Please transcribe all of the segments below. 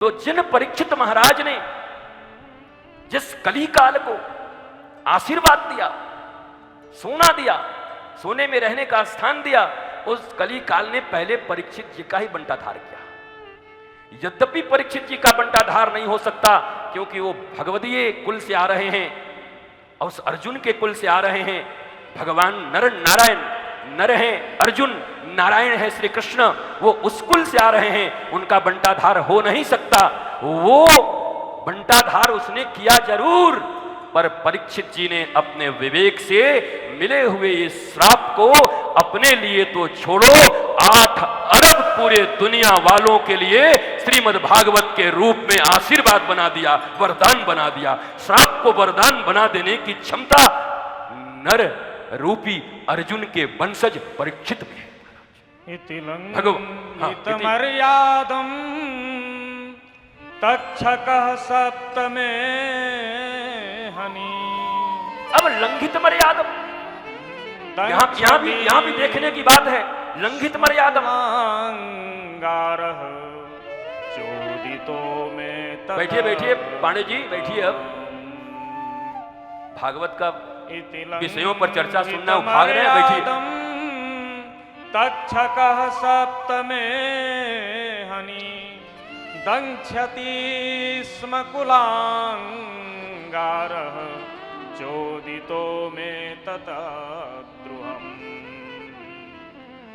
तो जिन परीक्षित महाराज ने जिस कली काल को आशीर्वाद दिया, सोना दिया, सोने में रहने का स्थान दिया, उस कली काल ने पहले परीक्षित जी का ही बंटाधार किया। यद्यपि परीक्षित जी का बंटाधार नहीं हो सकता क्योंकि वो भगवदीय कुल से आ रहे हैं और उस अर्जुन के कुल से आ रहे हैं। भगवान नर नारायण, नर हैं अर्जुन, नारायण है श्री कृष्ण, वो उस कुल से आ रहे हैं, उनका बंटाधार हो नहीं सकता। वो बंटाधार उसने किया जरूर, पर परीक्षित जी ने अपने विवेक से मिले हुए इस श्राप को अपने लिए तो छोड़ो, 8 अरब पूरे दुनिया वालों के लिए श्रीमद् भागवत के रूप में आशीर्वाद बना दिया, वरदान बना दिया। श्राप को वरदान बना देने की क्षमता नर रूपी अर्जुन के वंशज परीक्षित में मर्यादम तक्षकः सप्तमे हनि। अब लंघित मर्यादम, यहां भी देखने की बात है। लंघित मर्यादम, चोदितो में बैठिए बैठिए पांडे जी बैठिए। अब भागवत का विषयों पर चर्चा सुनना भाग रहे हैं, बैठिए। तक्षकः सप्तमे हनि दंक्षति स्म कुलांगारः चोदितो में ततद्रुहम्।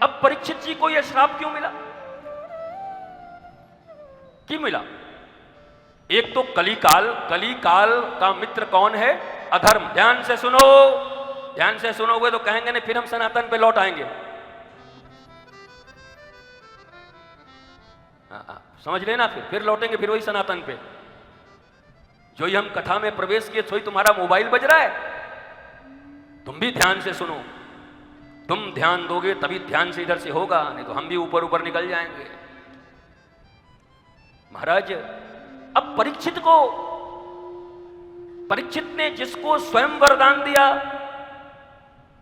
अब परीक्षित जी को यह श्राप क्यों मिला? क्यों मिला? एक तो कलिकाल, कलिकाल का मित्र कौन है? अधर्म। ध्यान से सुनो, ध्यान से सुनोगे तो कहेंगे नहीं फिर हम सनातन पे लौट आएंगे। समझ लेना, फिर लौटेंगे फिर वही सनातन पे। जो ही हम कथा में प्रवेश किए सोई तुम्हारा मोबाइल बज रहा है। तुम भी ध्यान से सुनो, तुम ध्यान दोगे तभी ध्यान से इधर से होगा, नहीं तो हम भी ऊपर ऊपर निकल जाएंगे। महाराज, अब परीक्षित ने जिसको स्वयं वरदान दिया,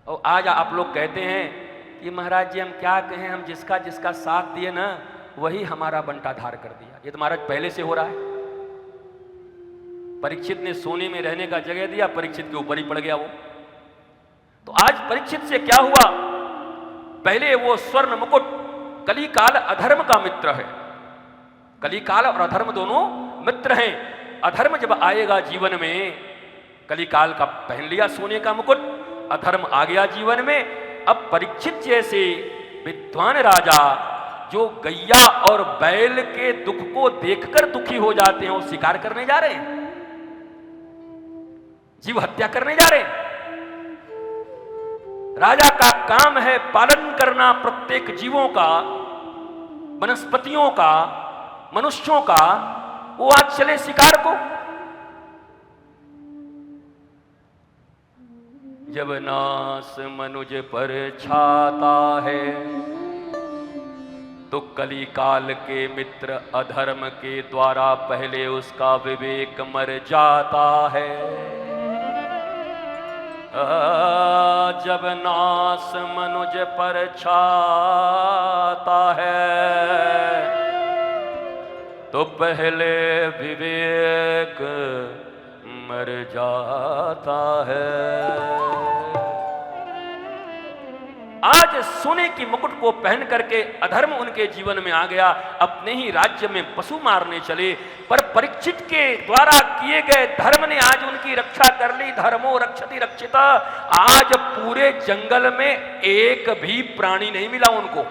और आज आप लोग कहते हैं कि महाराज जी हम क्या कहें, हम जिसका जिसका साथ दिए ना वही हमारा बंटाधार कर दिया। ये तो महाराज पहले से हो रहा है। परीक्षित ने सोने में रहने का जगह दिया, परीक्षित के ऊपर ही पड़ गया वो। तो आज परीक्षित से क्या हुआ? पहले वो स्वर्ण मुकुट, कलिकाल अधर्म का मित्र है। कलिकाल और अधर्म दोनों मित्र हैं। अधर्म जब आएगा जीवन में, कलिकाल का पहन लिया सोने का मुकुट, अधर्म आ गया जीवन में। अब परीक्षित जैसे विद्वान राजा जो गैया और बैल के दुख को देखकर दुखी हो जाते हैं, वो शिकार करने जा रहे हैं, जीव हत्या करने जा रहे हैं। राजा का काम है पालन करना प्रत्येक जीवों का, वनस्पतियों का, मनुष्यों का। वो आज चले शिकार को। जब नास मनुज पर छाता है तो कलिकाल के मित्र अधर्म के द्वारा पहले उसका विवेक मर जाता है। जब नास मनुज पर छाता है तो पहले विवेक मर जाता है। आज सोने की मुकुट को पहन करके अधर्म उनके जीवन में आ गया, अपने ही राज्य में पशु मारने चले। पर परीक्षित के द्वारा किए गए धर्म ने आज उनकी रक्षा कर ली। धर्मो रक्षति रक्षिता। आज पूरे जंगल में एक भी प्राणी नहीं मिला उनको।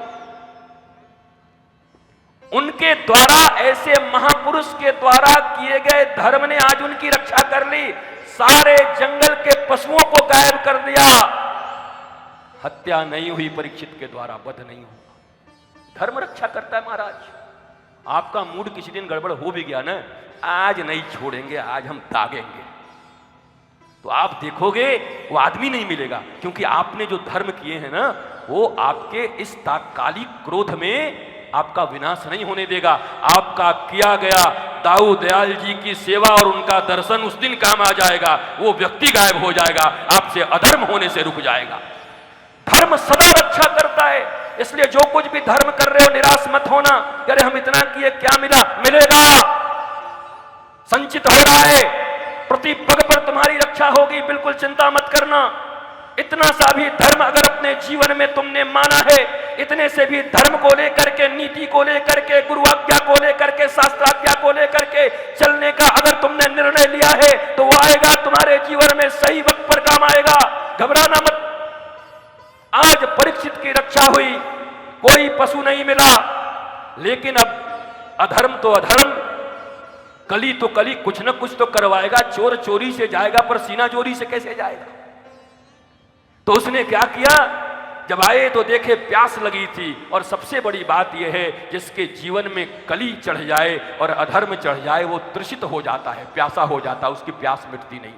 उनके द्वारा, ऐसे महापुरुष के द्वारा किए गए धर्म ने आज उनकी रक्षा कर ली। सारे जंगल के पशुओं को गायब कर दिया। हत्या नहीं हुई परीक्षित के द्वारा, वध नहीं हुआ। धर्म रक्षा करता है महाराज। आपका मूड किसी दिन गड़बड़ हो भी गया ना, आज नहीं छोड़ेंगे, आज हम दागेंगे, तो आप देखोगे वो आदमी नहीं मिलेगा। क्योंकि आपने जो धर्म किए हैं ना, वो आपके इस तात्कालिक क्रोध में आपका विनाश नहीं होने देगा। आपका किया गया दाऊ दयाल जी की सेवा और उनका दर्शन उस दिन काम आ जाएगा। वो व्यक्ति गायब हो जाएगा, आपसे अधर्म होने से रुक जाएगा। धर्म सदा रक्षा करता है। इसलिए जो कुछ भी धर्म कर रहे हो निराश मत होना। अरे हम इतना किए क्या मिला? मिलेगा। प्रति पग पर तुम्हारी रक्षा होगी, बिल्कुल चिंता मत करना। इतना सा भी धर्म अगर अपने जीवन में तुमने माना है, इतने से भी धर्म को लेकर के, नीति को लेकर के, गुरु आज्ञा को लेकर के, शास्त्राज्ञा को लेकर के चलने का अगर तुमने निर्णय लिया है तो वो आएगा तुम्हारे जीवन में, सही वक्त पर काम आएगा। घबराना मत। आज परीक्षित की रक्षा हुई, कोई पशु नहीं मिला, लेकिन अब अधर्म तो अधर्म, कली तो कली कुछ न कुछ तो करवाएगा। चोर चोरी से जाएगा पर सीना चोरी से कैसे जाएगा? तो उसने क्या किया, जब आए तो देखे प्यास लगी थी। और सबसे बड़ी बात यह है, जिसके जीवन में कली चढ़ जाए और अधर्म चढ़ जाए वो तृषित हो जाता है, प्यासा हो जाता है, उसकी प्यास मिटती नहीं।